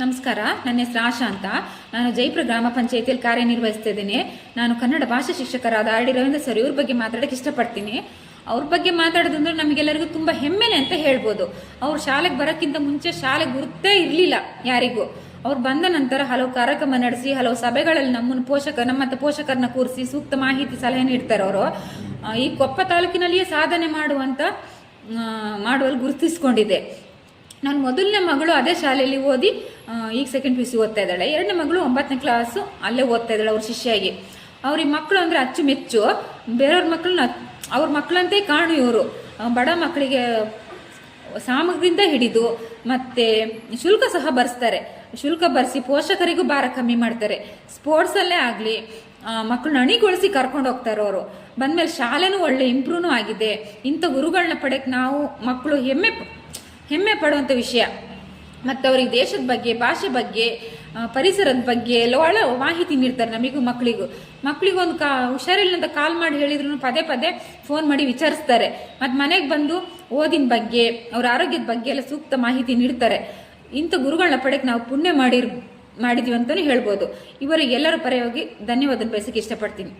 ನಮಸ್ಕಾರ. ನನ್ನ ಹೆಸರು ಆಶಾ ಅಂತ. ನಾನು ಜೈಪುರ ಗ್ರಾಮ ಪಂಚಾಯತಿಯಲ್ಲಿ ಕಾರ್ಯನಿರ್ವಹಿಸ್ತಾ ಇದ್ದೀನಿ. ನಾನು ಕನ್ನಡ ಭಾಷಾ ಶಿಕ್ಷಕರಾದ ಆರ್.ಡಿ. ರವೀಂದ್ರ ಸರ್ ಇವ್ರ ಬಗ್ಗೆ ಮಾತಾಡೋಕ್ಕೆ ಇಷ್ಟಪಡ್ತೀನಿ. ಅವ್ರ ಬಗ್ಗೆ ಮಾತಾಡೋದಂದ್ರೆ ನಮಗೆಲ್ಲರಿಗೂ ತುಂಬ ಹೆಮ್ಮೆನೆ ಅಂತ ಹೇಳ್ಬೋದು. ಅವ್ರು ಶಾಲೆಗೆ ಬರೋಕ್ಕಿಂತ ಮುಂಚೆ ಶಾಲೆಗೆ ಗುರುತೇ ಇರಲಿಲ್ಲ ಯಾರಿಗೂ. ಅವ್ರು ಬಂದ ನಂತರ ಹಲವು ಕಾರ್ಯಕ್ರಮ ನಡೆಸಿ ಹಲವು ಸಭೆಗಳಲ್ಲಿ ನಮ್ಮಂತ ಪೋಷಕರನ್ನ ಕೂರಿಸಿ ಸೂಕ್ತ ಮಾಹಿತಿ ಸಲಹೆ ನೀಡ್ತಾರೆ. ಅವರು ಈ ಕೊಪ್ಪ ತಾಲೂಕಿನಲ್ಲಿಯೇ ಸಾಧನೆ ಮಾಡುವಲ್ಲಿ ಗುರುತಿಸ್ಕೊಂಡಿದೆ. ನನ್ನ ಮೊದಲನೇ ಮಗಳು ಅದೇ ಶಾಲೆಯಲ್ಲಿ ಓದಿ ಈಗ ಸೆಕೆಂಡ್ PUC ಓದ್ತಾ ಇದ್ದಾಳೆ. ಎರಡನೇ ಮಗಳು 9ನೇ ಕ್ಲಾಸು ಅಲ್ಲೇ ಓದ್ತಾ ಇದ್ದಾಳೆ ಅವ್ರ ಶಿಷ್ಯಾಗಿ. ಅವ್ರಿಗೆ ಮಕ್ಕಳು ಅಂದರೆ ಅಚ್ಚುಮೆಚ್ಚು. ಬೇರೆಯವ್ರ ಮಕ್ಕಳನ್ನ ಅವ್ರ ಮಕ್ಕಳಂತೆ ಕಾಣು ಇವರು. ಬಡ ಮಕ್ಕಳಿಗೆ ಸಾಮಗ್ರಿಯಿಂದ ಹಿಡಿದು ಮತ್ತೆ ಶುಲ್ಕ ಸಹ ಭರಿಸ್ತಾರೆ. ಶುಲ್ಕ ಭರಿಸಿ ಪೋಷಕರಿಗೂ ಭಾರ ಕಮ್ಮಿ ಮಾಡ್ತಾರೆ. ಸ್ಪೋರ್ಟ್ಸಲ್ಲೇ ಆಗಲಿ ಮಕ್ಕಳನ್ನ ಅಣಿಗೊಳಿಸಿ ಕರ್ಕೊಂಡು ಹೋಗ್ತಾರೆ. ಅವರು ಬಂದಮೇಲೆ ಶಾಲೆನೂ ಒಳ್ಳೆ ಇಂಪ್ರೂವ್ನೂ ಆಗಿದೆ. ಇಂಥ ಗುರುಗಳನ್ನ ಪಡೆಯಕ್ಕೆ ನಾವು ಮಕ್ಕಳು ಹೆಮ್ಮೆ ಪಡುವಂಥ ವಿಷಯ. ಮತ್ತು ಅವ್ರಿಗೆ ದೇಶದ ಬಗ್ಗೆ, ಭಾಷೆ ಬಗ್ಗೆ, ಪರಿಸರದ ಬಗ್ಗೆ ಎಲ್ಲ ಒಳ್ಳೆ ಮಾಹಿತಿ ನೀಡ್ತಾರೆ ನಮಗೂ ಮಕ್ಕಳಿಗೂ ಒಂದು ಹುಷಾರಿಲ್ಲಂತ ಕಾಲ್ ಮಾಡಿ ಹೇಳಿದ್ರು ಪದೇ ಫೋನ್ ಮಾಡಿ ವಿಚಾರಿಸ್ತಾರೆ. ಮತ್ತು ಮನೆಗೆ ಬಂದು ಓದಿನ ಬಗ್ಗೆ, ಅವ್ರ ಆರೋಗ್ಯದ ಬಗ್ಗೆ ಎಲ್ಲ ಸೂಕ್ತ ಮಾಹಿತಿ ನೀಡ್ತಾರೆ. ಇಂಥ ಗುರುಗಳನ್ನ ಪಡೆಯಕ್ಕೆ ನಾವು ಪುಣ್ಯ ಮಾಡಿದೀವಿ ಅಂತಲೂ ಹೇಳ್ಬೋದು. ಇವರಿಗೆ ಎಲ್ಲರ ಪರವಾಗಿ ಧನ್ಯವಾದ ಬಯಸಕ್ಕೆ ಇಷ್ಟಪಡ್ತೀನಿ.